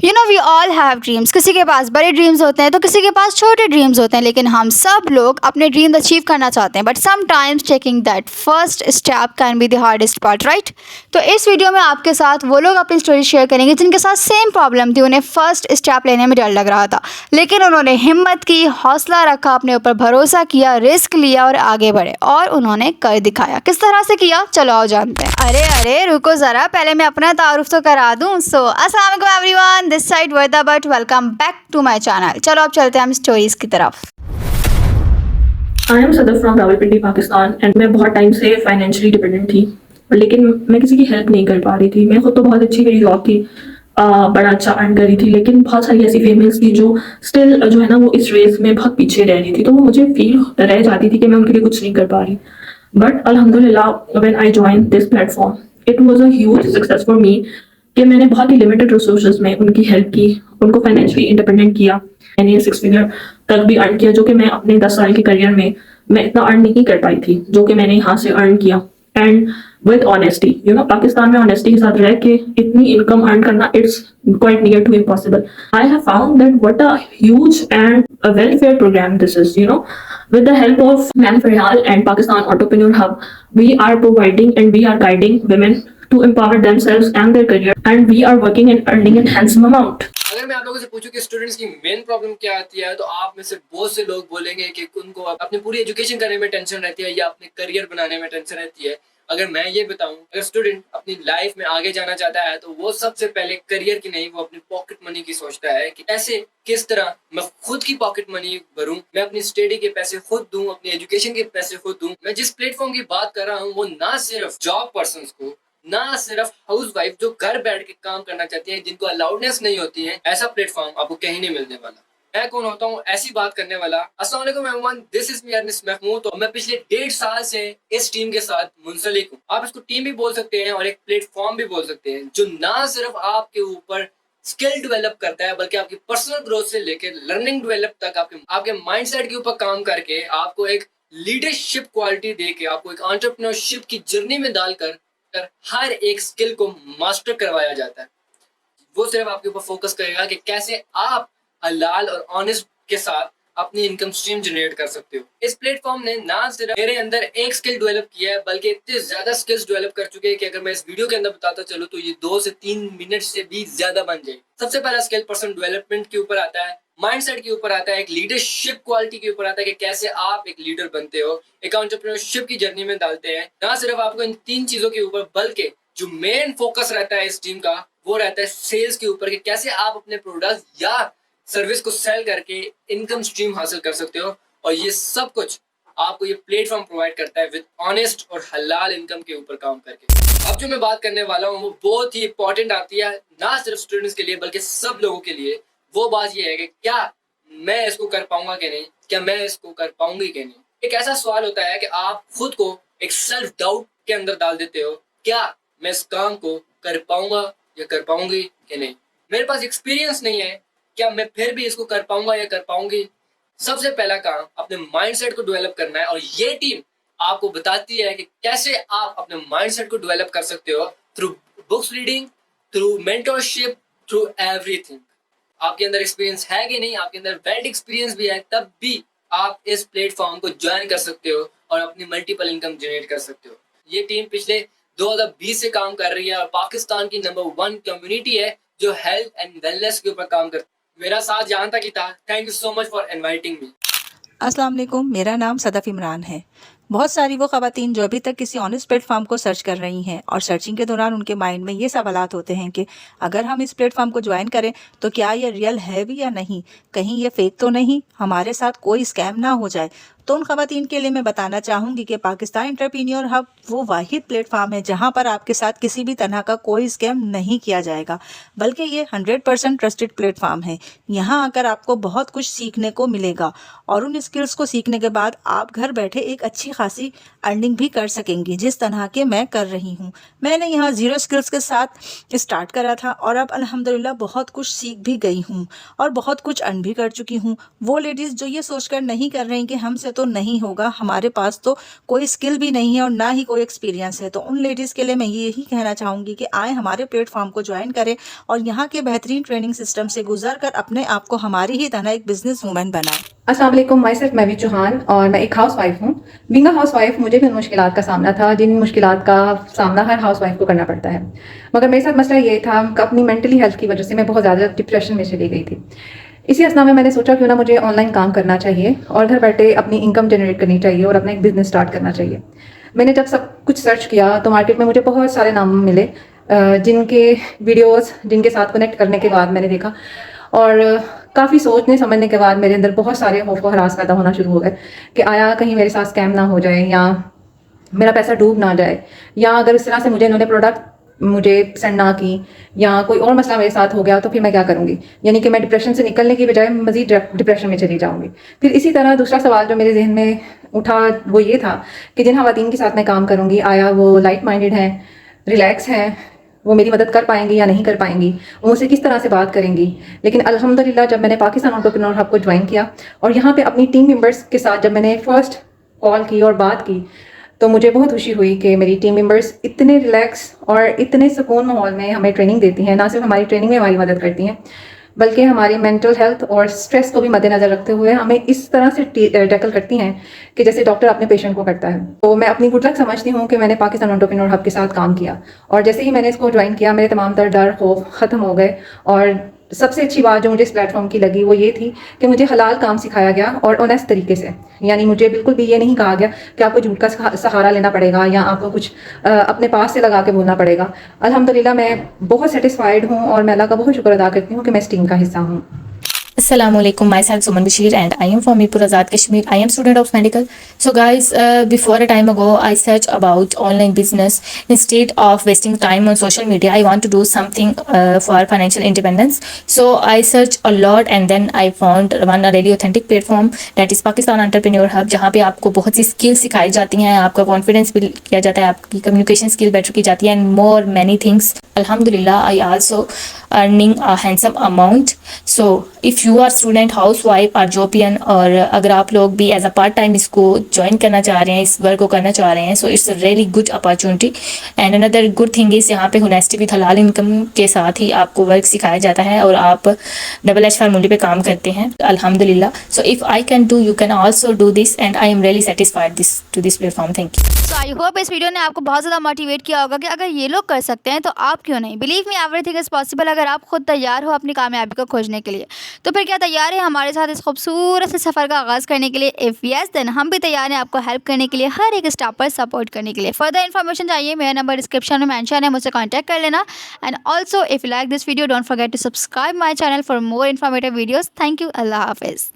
You know we all have dreams. किसी के पास बड़े ड्रीम्स होते हैं तो किसी के पास छोटे ड्रीम्स होते हैं, लेकिन हम सब लोग अपने ड्रीम्स अचीव करना चाहते हैं, but sometimes taking that first step can be the hardest part, right. तो इस वीडियो में आपके साथ वो लोग अपनी स्टोरी शेयर करेंगे जिनके साथ सेम प्रॉब्लम थी, उन्हें फर्स्ट स्टेप लेने में डर लग रहा था, लेकिन उन्होंने हिम्मत की, हौसला रखा, अपने ऊपर भरोसा किया, रिस्क लिया और आगे बढ़े, और उन्होंने कर दिखाया। किस तरह से किया, चलो आओ जानते हैं। अरे अरे रुको ज़रा, पहले मैं अपना तारुफ तो करा दूँ। सो अस्सलाम वालेकुम everyone, this side Warda but welcome back to my channel. चलो अब चलते हैं हम स्टोरीज की तरफ। I am Sadaf from Rawalpindi Pakistan and मैं बहुत टाइम से फाइनेंशियली डिपेंडेंट थी, लेकिन मैं किसी की हेल्प नहीं कर पा रही थी। मैं खुद तो बहुत अच्छी मेरी जॉब थी, बड़ा अच्छा अर्न कर रही थी, लेकिन बहुत सारी ऐसी फीमेल्स थी जो स्टिल जो है ना वो इस रेस में बहुत पीछे रह रही थी। तो वो मुझे फील रह जाती थी कि मैं उनके लिए कुछ नहीं कर पा रही। बट अल्हम्दुलिल्लाह when I join this platform it was a huge success for me कि मैंने बहुत ही लिमिटेड रिसोर्सेज में उनकी हेल्प की, उनको फाइनेंशियली इंडिपेंडेंट किया। मैंने 6 फिगर तक भी अर्न किया, जो कि मैं अपने 10 साल के करियर में मैं इतना अर्न नहीं कर पाई थी, जो कि मैंने यहाँ से अर्न किया। And with honesty, you know, Pakistan में ऑनेस्टी के साथ रह के इतनी इनकम अर्न करना it's quite near to impossible. I have found that what a huge and a welfare program this is, you know, with the help of Man for Real and Pakistan Entrepreneur Hub, we are providing and we are guiding women to empower themselves and their career, and we are working and earning a handsome amount. अगर मैं आप लोगों से पूछूं कि students की main problem क्या आती है, तो आप में से बहुत से लोग बोलेंगे कि उनको अपनी पूरी एजुकेशन करने में टेंशन रहती है या अपने करियर बनाने में टेंशन रहती है। अगर मैं ये बताऊं, अगर स्टूडेंट अपनी लाइफ में आगे जाना चाहता है तो वो सबसे पहले करियर की नहीं, वो अपनी पॉकेट मनी की सोचता है कि ऐसे किस तरह मैं खुद की पॉकेट मनी भरूं, मैं अपनी स्टडी के पैसे खुद दूं, अपनी एजुकेशन के पैसे खुद दूं। मैं जिस प्लेटफॉर्म की बात कर रहा हूँ वो ना सिर्फ जॉब पर्सन को, ना सिर्फ हाउस वाइफ जो घर बैठ के काम करना चाहती है, जिनको अलाउडनेस नहीं होती है, ऐसा प्लेटफॉर्म आपको कहीं नहीं मिलने वाला। मैं कौन होता हूँ ऐसी बात करने वाला? अस्सलाम वालेकुम everyone, this is me Arnis Mahmood. तो मैं पिछले 1.5 साल से इस टीम के साथ मुंसलिक हूँ। आप इसको टीम भी बोल सकते हैं और एक प्लेटफॉर्म भी बोल सकते हैं, जो ना सिर्फ आपके ऊपर स्किल डेवलप करता है, बल्कि आपकी पर्सनल ग्रोथ से लेकर लर्निंग डेवलप तक आपके माइंडसेट के ऊपर काम करके आपको एक लीडरशिप क्वालिटी दे के, आपको एक एंटरप्रेन्योरशिप की जर्नी में डालकर हर एक स्किल को मास्टर करवाया जाता है। वो सिर्फ आपके ऊपर फोकस करेगा कि कैसे आप हलाल और ऑनेस्ट के साथ अपनी इनकम स्ट्रीम जनरेट कर सकते हो। इस प्लेटफॉर्म ने ना सिर्फ मेरे अंदर एक स्किल डेवलप किया है, बल्कि इतने ज्यादा स्किल्स डेवलप कर चुके हैं कि अगर मैं इस वीडियो के अंदर बताता चलूं तो ये 2 से 3 मिनट से भी ज्यादा बन जाए। सबसे पहला स्किल पर्सन डेवलपमेंट के ऊपर आता है, माइंडसेट के ऊपर आता है, एक लीडरशिप क्वालिटी के ऊपर आता है कि कैसे आप एक लीडर बनते हो, एक एंटरप्रेन्योरशिप की जर्नी में डालते हैं। ना सिर्फ आपको इन 3 चीजों के ऊपर, बल्कि जो मेन फोकस रहता है इस टीम का वो रहता है सेल्स के ऊपर, कि कैसे आप अपने प्रोडक्ट या सर्विस को सेल करके इनकम स्ट्रीम हासिल कर सकते हो। और ये सब कुछ आपको ये प्लेटफॉर्म प्रोवाइड करता है विद ऑनेस्ट और हलाल इनकम के ऊपर काम करके। अब जो मैं बात करने वाला हूँ वो बहुत ही इंपॉर्टेंट आती है, ना सिर्फ स्टूडेंट्स के लिए बल्कि सब लोगों के लिए। वो बात ये है कि क्या मैं इसको कर पाऊंगा कि नहीं, क्या मैं इसको कर पाऊंगी कि नहीं। एक ऐसा सवाल होता है कि आप खुद को एक सेल्फ डाउट के अंदर डाल देते हो, क्या मैं इस काम को कर पाऊंगा या कर पाऊंगी कि नहीं। मेरे पास एक्सपीरियंस नहीं है, क्या मैं फिर भी इसको कर पाऊंगा या कर पाऊंगी। सबसे पहला काम अपने माइंडसेट को डेवलप करना है, और ये टीम आपको बताती है कि कैसे आप अपने माइंडसेट को डेवलप कर सकते हो through books reading, through mentorship, through everything. आपके अंदर एक्सपीरियंस है कि नहीं, आपके अंदर वेल्ड एक्सपीरियंस भी है, तब भी आप इस प्लेटफॉर्म को ज्वाइन कर सकते हो और अपनी मल्टीपल इनकम जनरेट कर सकते हो। ये टीम पिछले 2020 से काम कर रही है और पाकिस्तान की नंबर 1 कम्युनिटी है जो हेल्थ एंड वेलनेस के ऊपर काम करती है। मेरा साथ यहाँ तक ही था। Thank you so much for inviting me. अस्सलाम वालेकुम, मेरा नाम सदफ इमरान है। बहुत सारी वो ख़वातीन जो अभी तक किसी ऑनेस्ट प्लेटफॉर्म को सर्च कर रही हैं और सर्चिंग के दौरान उनके माइंड में ये सवालात होते हैं कि अगर हम इस प्लेटफॉर्म को ज्वाइन करें तो क्या ये रियल है भी या नहीं, कहीं ये फेक तो नहीं, हमारे साथ कोई स्कैम ना हो जाए। तो उन ख़वातीन के लिए मैं बताना चाहूँगी कि पाकिस्तान एंटरप्रेन्योर हब वो वाहिद प्लेटफॉर्म है जहाँ पर आपके साथ किसी भी तरह का कोई स्कैम नहीं किया जाएगा, बल्कि ये 100% ट्रस्टेड प्लेटफॉर्म है। यहाँ आकर आपको बहुत कुछ सीखने को मिलेगा और उन स्किल्स को सीखने के बाद आप घर बैठे एक अच्छी खासी अर्निंग भी कर सकेंगी, जिस तरह के मैं कर रही हूँ। मैंने यहाँ 0 स्किल्स के साथ स्टार्ट करा था और अब अल्हम्दुलिल्लाह बहुत कुछ सीख भी गई हूँ और बहुत कुछ अर्न भी कर चुकी हूँ। वो लेडीज़ जो ये सोचकर नहीं कर रही कि हमसे तो नहीं होगा, हमारे पास तो कोई स्किल भी नहीं है और ना ही कोई एक्सपीरियंस है। तो उन लेडीज़ के लिए मैं यही कहना चाहूँगी कि आए हमारे प्लेटफॉर्म को ज्वाइन करें और यहाँ के बेहतरीन ट्रेनिंग सिस्टम से गुजर कर अपने आप को हमारी ही तरह एक बिजनेस वूमन बनाएं। अस्सलाम वालेकुम, माई सेल्फ महवी चौहान और मैं एक हाउस वाइफ हूँ। बीइंग अ हाउस वाइफ मुझे भी उन मुश्किलात का सामना था जिन मुश्किलात का सामना हर हाउस वाइफ को करना पड़ता है। मगर मेरे साथ मसला ये था कि अपनी मेंटली हेल्थ की वजह से मैं बहुत ज़्यादा डिप्रेशन में चली गई थी। इसी असना में मैंने सोचा क्यों ना मुझे ऑनलाइन काम करना चाहिए और घर बैठे अपनी इनकम जनरेट करनी चाहिए और अपना एक बिज़नेस स्टार्ट करना चाहिए। मैंने जब सब कुछ सर्च किया तो मार्केट में मुझे बहुत सारे नाम मिले जिनके वीडियोज़ जिनके साथ कनेक्ट करने के बाद मैंने देखा और काफ़ी सोचने समझने के बाद मेरे अंदर बहुत सारे खौफ व हरास पैदा होना शुरू हो गए कि आया कहीं मेरे साथ स्कैम ना हो जाए या मेरा पैसा डूब ना जाए, या अगर इस तरह से मुझे इन्होंने प्रोडक्ट मुझे सेंड ना की या कोई और मसला मेरे साथ हो गया तो फिर मैं क्या करूँगी। यानी कि मैं डिप्रेशन से निकलने की बजाय मज़ीद डिप्रेशन में चली जाऊँगी। फिर इसी तरह दूसरा सवाल जो मेरे जहन में उठा वो ये था कि जिन ख़वातीन के साथ मैं काम करूँगी आया वो लाइट माइंडेड हैं, रिलैक्स हैं, वो मेरी मदद कर पाएंगी या नहीं कर पाएंगी, वो मुझसे किस तरह से बात करेंगी। लेकिन अल्हम्दुलिल्लाह जब मैंने पाकिस्तान एंटरप्रेन्योर हब को ज्वाइन किया और यहाँ पे अपनी टीम मेंबर्स के साथ जब मैंने फर्स्ट कॉल की और बात की तो मुझे बहुत खुशी हुई कि मेरी टीम मेंबर्स इतने रिलैक्स और इतने सुकून माहौल में हमें ट्रेनिंग देती हैं। ना सिर्फ हमारी ट्रेनिंग में हमारी मदद करती हैं बल्कि हमारी मेंटल हेल्थ और स्ट्रेस को भी मद्देनज़र रखते हुए हमें इस तरह से टैकल करती हैं कि जैसे डॉक्टर अपने पेशेंट को करता है। तो मैं अपनी गुड लक समझती हूँ कि मैंने पाकिस्तान एंटरप्रेन्योर हब के साथ काम किया और जैसे ही मैंने इसको ज्वाइन किया मेरे तमाम तर डर खौफ ख़त्म हो गए। और सबसे अच्छी बात जो मुझे इस प्लेटफॉर्म की लगी वो ये थी कि मुझे हलाल काम सिखाया गया और ऑनेस्ट तरीके से। यानी मुझे बिल्कुल भी ये नहीं कहा गया कि आपको झूठ का सहारा लेना पड़ेगा या आपको कुछ अपने पास से लगा के बोलना पड़ेगा। अल्हम्दुलिल्लाह मैं बहुत सेटिस्फाइड हूँ और मैं अल्लाह का बहुत शुक्र अदा करती हूँ कि मैं इस टीम का हिस्सा हूँ। Assalamualaikum, myself Suman Bashir and I am from Mirpur Azad, Kashmir. I am student of medical. So guys, before a time ago I searched about online business. Instead of wasting time on social media, I want to do something for financial independence. So I searched a lot and then I found one really authentic platform, that is Pakistan Entrepreneur Hub, जहाँ पे आपको बहुत सी skills सिखाई जाती हैं, आपका confidence build किया जाता है, आपकी कम्युनिकेशन स्किल बेटर की जाती है and more many things. Alhamdulillah, I also earning a handsome amount. So if you are student, housewife और जॉबियन, और अगर आप लोग भी एज अ पार्ट टाइम इसको ज्वाइन करना चाह रहे हैं, इस वर्क को करना चाह रहे हैं, so it's a really good opportunity. And another good thing is यहाँ पे होनेस्टी विद हलाल इनकम के साथ ही आपको वर्क सिखाया जाता है और आप डबल एच फार्मूले पे काम करते हैं अल्हम्दुलिल्लाह। So if I can do, you can also do this and I am really satisfied to this platform. Thank you. So I hope इस वीडियो ने आपको बहुत ज़्यादा मोटिवेट किया होगा कि अगर ये लोग कर सकते हैं तो आप क्यों नहीं। Believe me, everything is possible. अगर आप खुद तैयार हो अपनी कामयाबी को खोजने के लिए तो फिर क्या तैयार है हमारे साथ इस खूबसूरत से सफ़र का आगाज़ करने के लिए? इफ़ यस देन हम भी तैयार हैं आपको हेल्प करने के लिए, हर एक स्टेप पर सपोर्ट करने के लिए। फर्दर इन्फॉर्मेशन चाहिए, मेरा नंबर डिस्क्रिप्शन में मेंशन है, मुझसे कॉन्टैक्ट कर लेना। And also if you like this video don't forget to subscribe my channel for more informative videos. Thank you. अल्लाह हाफिज़।